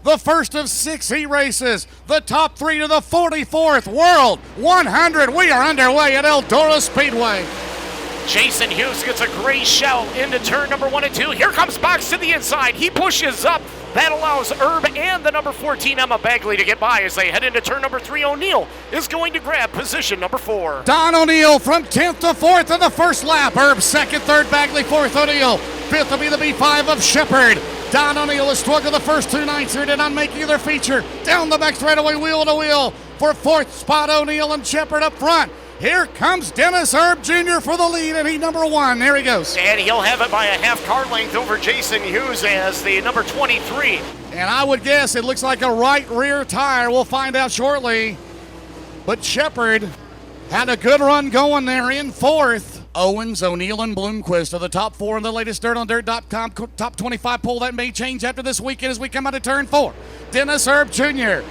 the first of 6 races, the top 3 to the 44th World 100. We are underway at Eldora Speedway. Jason Hughes gets a great shout into turn number 1 and 2. Here comes Box to the inside. He pushes up. That allows Herb and the number 14 Emma Bagley to get by as they head into turn number 3. O'Neill is going to grab position number 4. Don O'Neill from 10th to 4th in the first lap. Herb second, third Bagley, fourth O'Neill. Fifth will be the B5 of Shepard. Don O'Neill has struggled the first 2 nights here, did not make either feature. Down the back straightaway, wheel to wheel for 4th spot. O'Neill and Shepard up front. Here comes Dennis Herb Jr. for the lead, and he's number 1. There he goes. And he'll have it by a half car length over Jason Hughes as the number 23. And I would guess it looks like a right rear tire. We'll find out shortly. But Shepard had a good run going there in 4th. Owens, O'Neill, and Bloomquist are the top 4 in the latest DirtOnDirt.com top 25 poll. That may change after this weekend as we come out of turn 4. Dennis Herb Jr.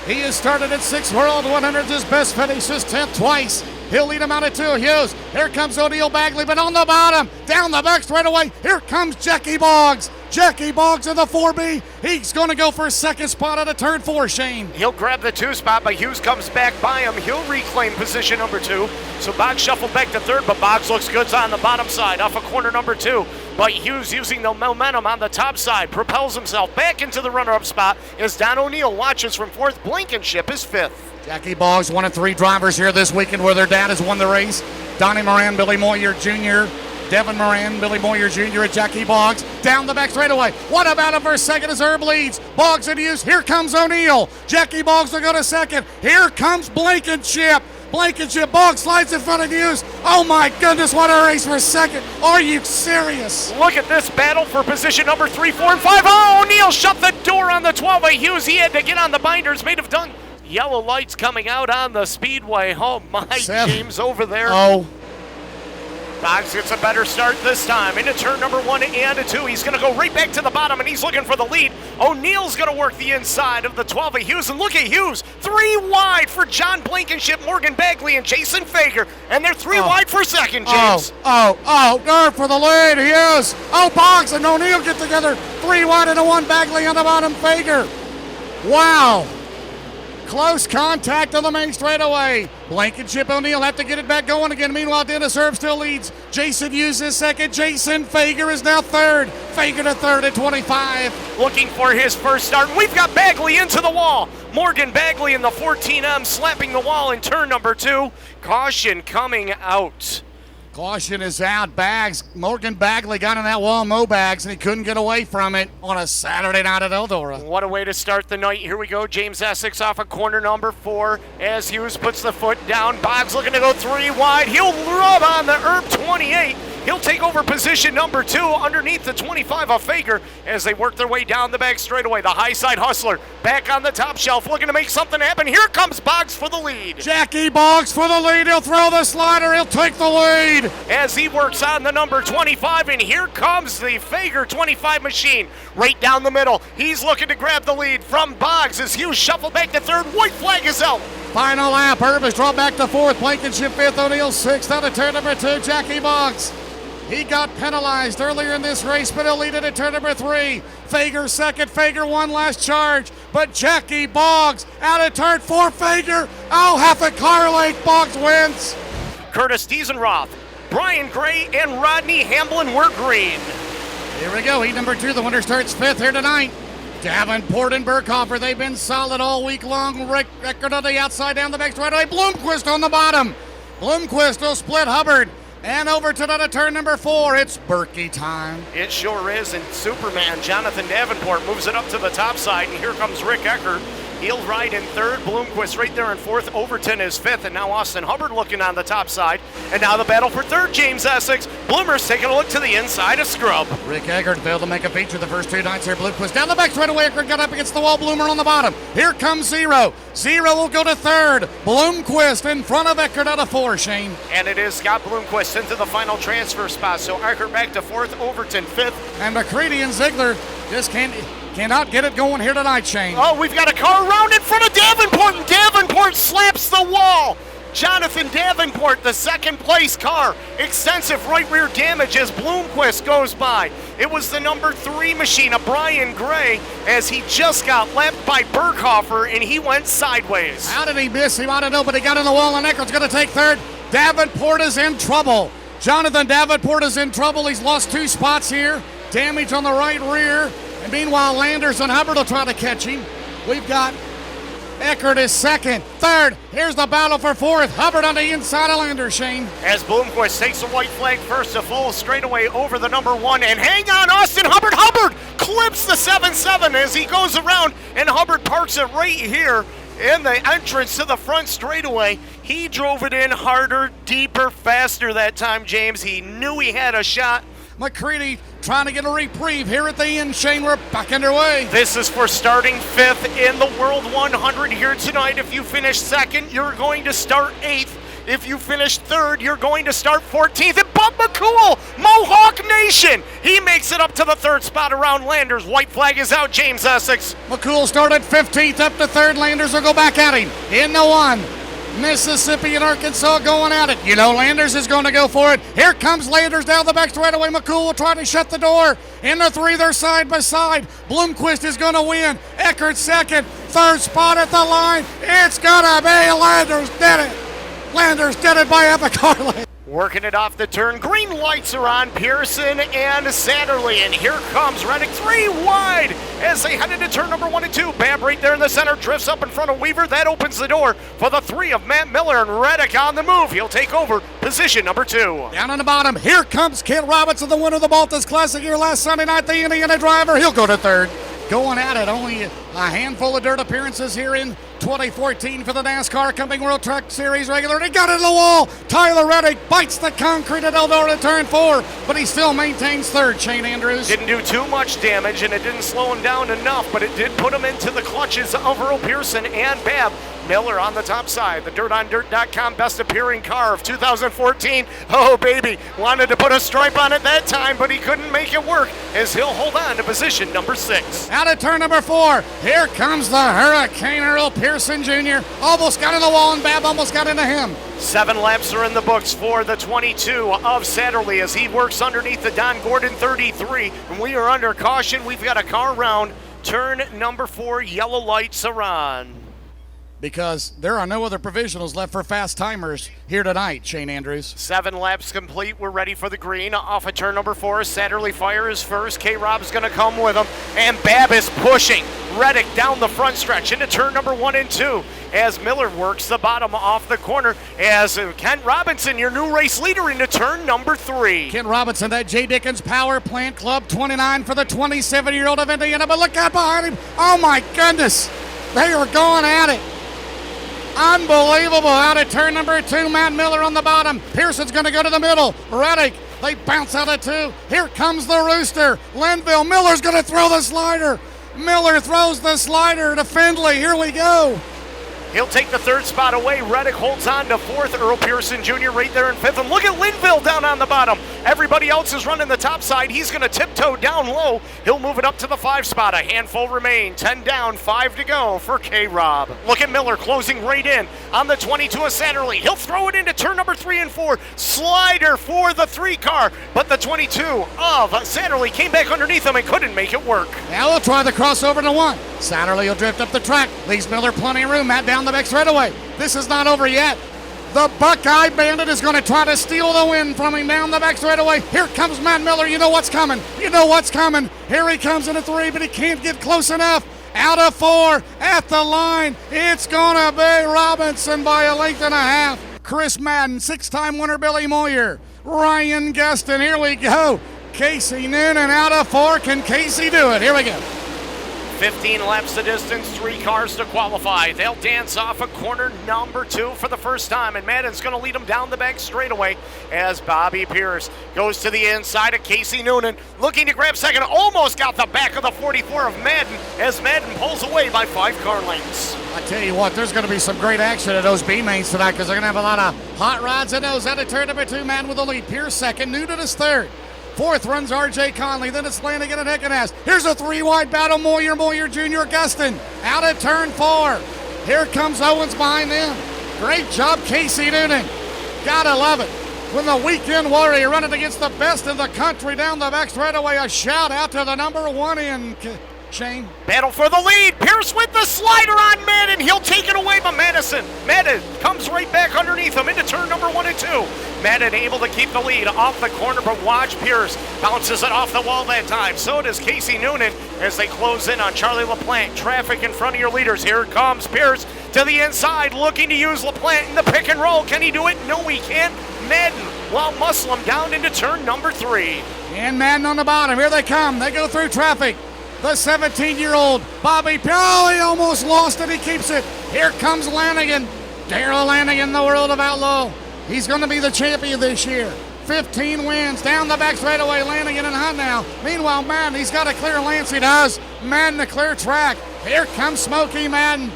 He has started at 6 World 100s. His best finish is 10th twice. He'll lead him out at 2. Hughes. Here comes O'Neill Bagley, but on the bottom, down the back straightaway. Here comes Jackie Boggs. Jackie Boggs in the 4B. He's going to go for a second spot out of turn 4, Shane. He'll grab the 2 spot, but Hughes comes back by him. He'll reclaim position number 2. So Boggs shuffled back to 3rd, but Boggs looks good on the bottom side off of corner number 2. But Hughes, using the momentum on the top side, propels himself back into the runner-up spot as Don O'Neill watches from 4th. Blankenship is 5th. Jackie Boggs, one of 3 drivers here this weekend where their dad has won the race. Donnie Moran, Billy Moyer Jr., Devin Moran, Billy Moyer Jr., and Jackie Boggs down the back straightaway. What about him for second as Herb leads? Boggs and Hughes. Here comes O'Neill. Jackie Boggs will go to second. Here comes Blankenship. Blankenship. Boggs slides in front of Hughes. Oh my goodness, what a race for second. Are you serious? Look at this battle for position number 3, 4, and 5. Oh, O'Neill shut the door on the 12 of Hughes. He had to get on the binders. Made of done. Yellow lights coming out on the Speedway. Oh my, James over there. Oh. Boggs gets a better start this time. Into turn number 1 and 2. He's going to go right back to the bottom, and he's looking for the lead. O'Neill's going to work the inside of the 12 of Hughes, and look at Hughes. 3 wide for John Blankenship, Morgan Bagley, and Jason Fager. And they're 3 wide for second, James. There for the lead. He is. Oh, Boggs and O'Neill get together. 3 wide and a 1 Bagley on the bottom. Fager. Wow. Close contact on the main straightaway. Blankenship, O'Neill have to get it back going again. Meanwhile, Dennis Herb still leads. Jason Hughes is second. Jason Fager is now 3rd. Fager to 3rd at 25. Looking for his first start. We've got Bagley into the wall. Morgan Bagley in the 14M slapping the wall in turn number 2. Caution coming out. Caution is out. Morgan Bagley got in that wall, Bags, and he couldn't get away from it on a Saturday night at Eldora. What a way to start the night. Here we go. James Essex off of corner number 4 as Hughes puts the foot down. Boggs looking to go 3 wide. He'll rub on the Herb 28. He'll take over position number 2 underneath the 25 of Fager as they work their way down the back straightaway. The high side hustler back on the top shelf looking to make something happen. Here comes Boggs for the lead. Jackie Boggs for the lead. He'll throw the slider. He'll take the lead. As he works on the number 25, and here comes the Fager 25 machine right down the middle. He's looking to grab the lead from Boggs as Hughes shuffled back to 3rd. White flag is out. Final lap. Herb is dropped back to 4th. Blankenship 5th. O'Neill 6th. Out of turn number 2, Jackie Boggs. He got penalized earlier in this race, but he'll lead it at turn number 3. Fager 2nd. Fager 1 last charge, but Jackie Boggs out of turn 4. Fager. Oh, half a car length. Boggs wins. Curtis Diesenroth, Brian Gray, and Rodney Hamblin were green. Here we go. Heat number 2. The winner starts 5th here tonight. Davenport and Burkhofer, they've been solid all week long. Record on the outside, down the back straightaway. Bloomquist on the bottom. Bloomquist will split Hubbard. And over to the turn number 4, it's Berkey time. It sure is, and Superman Jonathan Davenport moves it up to the top side, and here comes Rick Eckert. He'll ride in 3rd, Bloomquist right there in 4th, Overton is 5th, and now Austin Hubbard looking on the top side. And now the battle for 3rd, James Essex. Bloomer's taking a look to the inside of Scrub. Rick Eggert failed to make a feature the first 2 nights here. Bloomquist down the back straightaway. Eggert got up against the wall. Bloomer on the bottom. Here comes Zero. Zero will go to 3rd. Bloomquist in front of Eggert out of 4, Shane. And it is Scott Bloomquist into the final transfer spot. So Eggert back to 4th, Overton 5th. And McCready and Ziegler just cannot get it going here tonight, Shane. Oh, we've got a car around in front of Davenport, and Davenport slaps the wall. Jonathan Davenport, the second place car. Extensive right rear damage as Bloomquist goes by. It was the number 3 machine of Brian Gray as he just got lapped by Berghofer and he went sideways. How did he miss him? I don't know, but he got in the wall and Eckert's going to take third. Davenport is in trouble. Jonathan Davenport is in trouble. He's lost 2 spots here. Damage on the right rear. And meanwhile, Landers and Hubbard will try to catch him. We've got Eckert is second. Third, here's the battle for fourth. Hubbard on the inside of Landers, Shane. As Bloomquist takes the white flag first to full straightaway over the number 1. And hang on, Austin Hubbard. Hubbard clips the 7-7 as he goes around. And Hubbard parks it right here in the entrance to the front straightaway. He drove it in harder, deeper, faster that time, James. He knew he had a shot. McCready trying to get a reprieve here at the end. Shane, we're back underway. This is for starting 5th in the World 100 here tonight. If you finish 2nd, you're going to start 8th. If you finish 3rd, you're going to start 14th. And Bob McCool, Mohawk Nation, he makes it up to the 3rd spot around Landers. White flag is out, James Essex. McCool started 15th up to 3rd. Landers will go back at him. In the 1. Mississippi and Arkansas going at it. You know Landers is going to go for it. Here comes Landers down the back straightaway. McCool will try to shut the door. In the 3, they're side by side. Bloomquist is going to win. Eckert second. 3rd spot at the line. It's going to be Landers did it. Landers did it by Epic Harley. Working it off the turn. Green lights are on Pearson and Satterley. And here comes Reddick 3 wide as they head into turn number 1 and 2. Babb right there in the center. Drifts up in front of Weaver. That opens the door for the 3 of Matt Miller. And Reddick on the move. He'll take over position number 2. Down on the bottom. Here comes Kent Robinson, the winner of the Baltus Classic here last Sunday night. The Indiana driver. He'll go to 3rd. Going at it. Only a handful of dirt appearances here in 2014 for the NASCAR Cupping World Truck Series regular. He got it in the wall. Tyler Reddick bites the concrete at Eldora turn 4, but he still maintains 3rd, Shane Andrews. Didn't do too much damage, and it didn't slow him down enough, but it did put him into the clutches of Earl Pearson and Babb Miller on the top side. The DirtOnDirt.com best appearing car of 2014. Oh, baby. Wanted to put a stripe on it that time, but he couldn't make it work as he'll hold on to position number 6. Out of turn number 4. Here comes the Hurricane Earl Pearson Jr. Almost got in the wall, and Babb almost got into him. 7 laps are in the books for the 22 of Satterley as he works underneath the Don Gordon 33. And we are under caution. We've got a car around turn number 4. Yellow lights are on. Because there are no other provisionals left for fast timers here tonight, Shane Andrews. 7 laps complete. We're ready for the green. Off of turn number 4, Satterley fires first. K-Rob's going to come with him. And Babb is pushing Reddick down the front stretch into turn number 1 and 2 as Miller works the bottom off the corner as Kent Robinson, your new race leader, into turn number 3. Kent Robinson, that J. Dickens Power Plant Club 29 for the 27-year-old of Indiana. But look out behind him. Oh, my goodness. They are going at it. Unbelievable. Out of turn number 2, Matt Miller on the bottom. Pearson's going to go to the middle. Reddick, they bounce out of 2. Here comes the Rooster. Linville, Miller's going to throw the slider. Miller throws the slider to Findlay. Here we go. He'll take the 3rd spot away. Reddick holds on to 4th. Earl Pearson Jr. right there in 5th. And look at Linville down on the bottom. Everybody else is running the top side. He's going to tiptoe down low. He'll move it up to the 5 spot. A handful remain. 10 down, 5 to go for K-Rob. Look at Miller closing right in on the 22 of Satterley. He'll throw it into turn number 3 and 4. Slider for the 3 car. But the 22 of Satterley came back underneath him and couldn't make it work. Now we'll try the crossover to 1. Satterley will drift up the track. Leaves Miller plenty of room. Matt down the back straightaway. This is not over yet. The Buckeye Bandit is going to try to steal the win from him down the back straightaway. Here comes Matt Miller. You know what's coming. You know what's coming. Here he comes into 3, but he can't get close enough. Out of 4 at the line. It's going to be Robinson by a length and a half. Chris Madden, 6-time winner Billy Moyer. Ryan Gustin. Here we go. Casey Noonan out of 4. Can Casey do it? Here we go. 15 laps the distance, 3 cars to qualify. They'll dance off of corner number 2 for the first time, and Madden's going to lead them down the back straightaway as Bobby Pierce goes to the inside of Casey Noonan, looking to grab second. Almost got the back of the 44 of Madden as Madden pulls away by 5 car lengths. I tell you what, there's going to be some great action at those B-mains tonight because they're going to have a lot of hot rods in those. Out of turn number 2, Madden with the lead. Pierce second, Noonan is 3rd. 4th runs R.J. Conley, then it's Flanagan and Hickenhass. Here's a 3-wide battle, Moyer Jr., Gustin. Out of turn 4. Here comes Owens behind them. Great job, Casey Noonan. Gotta love it. When the weekend warrior running against the best in the country down the back straightaway, a shout out to the number one in Shane. Battle for the lead. Pierce with the slider on Madden. He'll take it away, but Madden comes right back underneath him into turn number 1 and 2. Madden able to keep the lead off the corner, but watch Pierce bounces it off the wall that time. So does Casey Noonan as they close in on Charlie LaPlante. Traffic in front of your leaders. Here comes Pierce to the inside, looking to use LaPlante in the pick and roll. Can he do it? No, he can't. Madden will muscle him down into turn number 3. And Madden on the bottom. Here they come. They go through traffic. The 17-year-old Bobby Powell, he almost lost it. He keeps it. Here comes Lanigan. Darrell Lanigan, the World of Outlaw. He's going to be the champion this year. 15 wins. Down the back straightaway, Lanigan and Hunt now. Meanwhile, Madden, he's got a clear lance. He does. Madden, a clear track. Here comes Smokey Madden.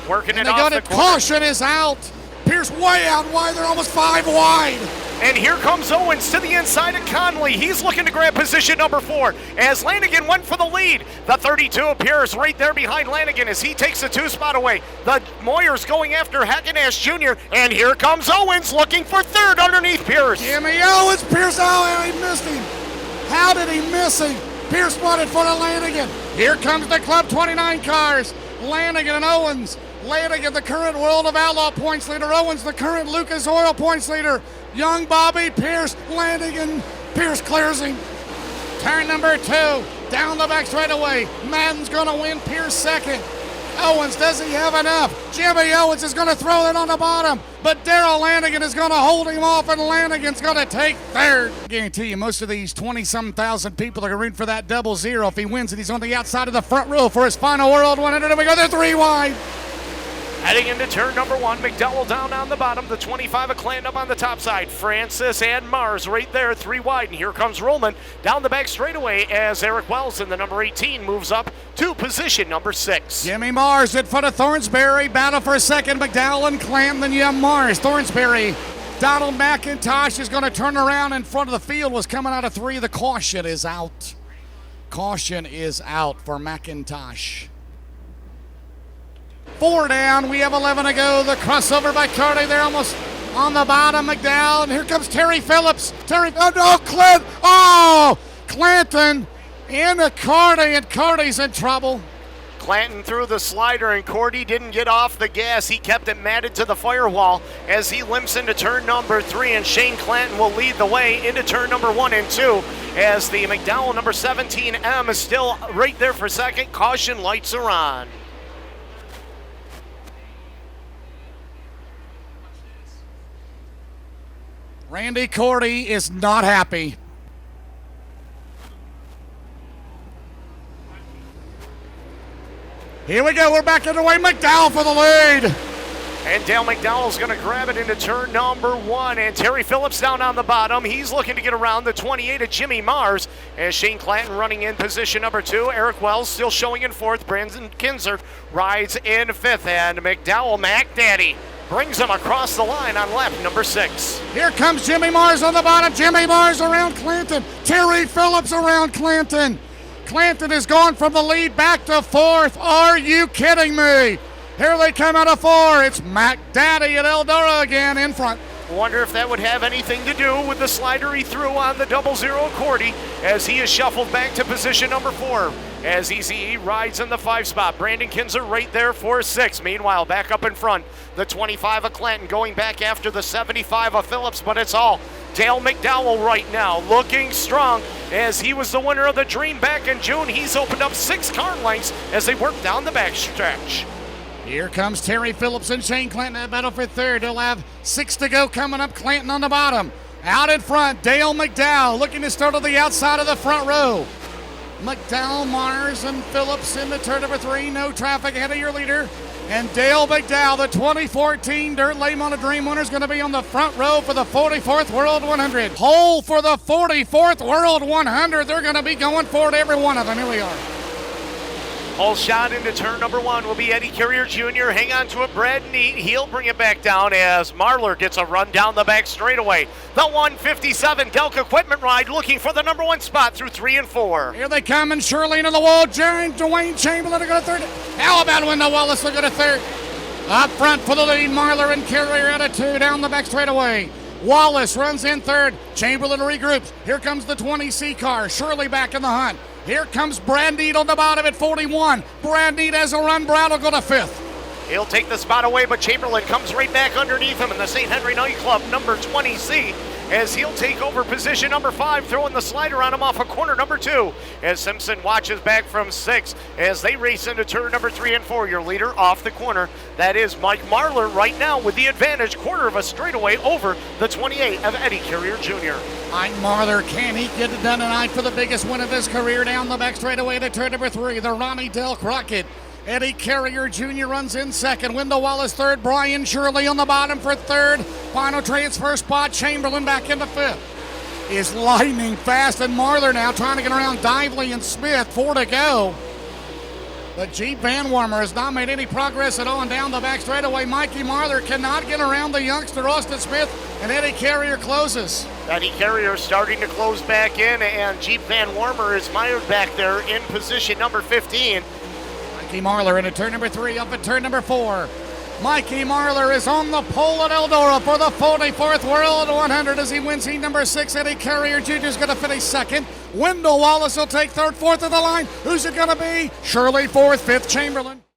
Working and it off the corner. Caution is out. Pierce way out wide. They're almost 5 wide. And here comes Owens to the inside of Conley. He's looking to grab position number 4 as Lanigan went for the lead. The 32 of Pierce right there behind Lanigan as he takes the 2 spot away. The Moyers going after Hackenash Jr. And here comes Owens looking for 3rd underneath Pierce. Jimmy Owens, Pierce, oh, he missed him. How did he miss him? Pierce won it for the Lanigan. Here comes the Club 29 cars. Lanigan and Owens. Lanigan, the current World of Outlaw points leader. Owens, the current Lucas Oil points leader. Young Bobby Pierce, Lanigan, Pierce clears him. Turn number 2, down the back straightaway. Madden's going to win, Pierce second. Owens, does he have enough? Jimmy Owens is going to throw it on the bottom, but Darrell Lanigan is going to hold him off, and Lanigan's going to take 3rd. I guarantee you, most of these 20-some thousand people are going to root for that 00. If he wins it, he's on the outside of the front row for his final World 100, and we go, they're 3 wide. Heading into turn number 1, McDowell down on the bottom, the 25 of Clanton up on the top side. Francis and Mars right there, 3 wide, and here comes Roman down the back straightaway as Eric Wells in the number 18 moves up to position number 6. Jimmy Mars in front of Thornsberry, battle for a second, McDowell and Clanton, then you have Mars. Thornsberry, Donald McIntosh is going to turn around in front of the field, was coming out of 3, the caution is out. Caution is out for McIntosh. 4 down, we have 11 to go. The crossover by Carty, they're almost on the bottom. McDowell, and here comes Terry Phillips. Clanton into Carty, and Carty's in trouble. Clanton threw the slider, and Cordy didn't get off the gas. He kept it matted to the firewall as he limps into turn number 3, and Shane Clanton will lead the way into turn number 1 and 2 as the McDowell number 17M is still right there for second. Caution lights are on. Randy Cordy is not happy. Here we go, we're back underway. McDowell for the lead. And Dale McDowell's going to grab it into turn number 1. And Terry Phillips down on the bottom. He's looking to get around the 28 of Jimmy Mars. As Shane Clanton running in position number 2. Eric Wells still showing in 4th. Brandon Kinzer rides in 5th. And McDowell, Mac Daddy, brings him across the line on lap number 6. Here comes Jimmy Mars on the bottom. Jimmy Mars around Clanton. Terry Phillips around Clanton. Clanton is gone from the lead back to 4th. Are you kidding me? Here they come out of 4. It's Mac Daddy at Eldora again in front. Wonder if that would have anything to do with the slider he threw on the 00 Cordy as he is shuffled back to position number 4. As EZE rides in the 5 spot. Brandon Kinzer right there for 6. Meanwhile, back up in front, the 25 of Clanton going back after the 75 of Phillips, but it's all Dale McDowell right now, looking strong as he was the winner of the Dream back in June. He's opened up 6 car lengths as they work down the back stretch. Here comes Terry Phillips and Shane Clanton at battle for 3rd. They'll have 6 to go coming up. Clanton on the bottom. Out in front, Dale McDowell looking to start on the outside of the front row. McDowell, Mars, and Phillips into turn number 3. No traffic ahead of your leader. And Dale McDowell, the 2014 Dirt Late Model Dream winner, is going to be on the front row for the 44th World 100. Hole for the 44th World 100. They're going to be going forward, every one of them. Here we are. Whole shot into turn number 1 will be Eddie Carrier Jr. Hang on to it, Brad Neat. He'll bring it back down as Marler gets a run down the back straightaway. The 157 Delk Equipment Ride looking for the number 1 spot through 3 and 4. Here they come, and Shirley into the wall. Dwayne Chamberlain to go to 3rd. How about Wendell Wallace will go to 3rd? Up front for the lead, Marler and Carrier at a 2 down the back straightaway. Wallace runs in third. Chamberlain regroups. Here comes the 20C car. Shirley back in the hunt. Here comes Brandneed on the bottom at 41. Brandneed has a run. Brown will go to 5th. He'll take the spot away, but Chamberlain comes right back underneath him in the St. Henry Nightclub, number 20C, as he'll take over position number 5, throwing the slider on him off of corner number 2, as Simpson watches back from 6 as they race into turn number 3 and 4. Your leader off the corner, that is Mike Marler right now with the advantage, quarter of a straightaway over the 28 of Eddie Carrier Jr. Mike Marler, can he get it done tonight for the biggest win of his career down the back straightaway to turn number 3, the Ronnie Del Crockett. Eddie Carrier Jr. runs in second. Wendell Wallace third. Brian Shirley on the bottom for third. Final transfer spot. Chamberlain back into 5th. Is lightning fast, and Marler now trying to get around Dively and Smith. 4 to go. But Jeep Van Warmer has not made any progress at all, and down the back straightaway, Mikey Marler cannot get around the youngster Austin Smith, and Eddie Carrier closes. Eddie Carrier starting to close back in, and Jeep Van Warmer is mired back there in position number 15. Mikey Marler into turn number 3, up at turn number 4. Mikey Marler is on the pole at Eldora for the 44th World 100 as he wins heat number 6. Eddie Carrier Jr. is going to finish second. Wendell Wallace will take third, fourth of the line. Who's it going to be? Shirley 4th, 5th Chamberlain.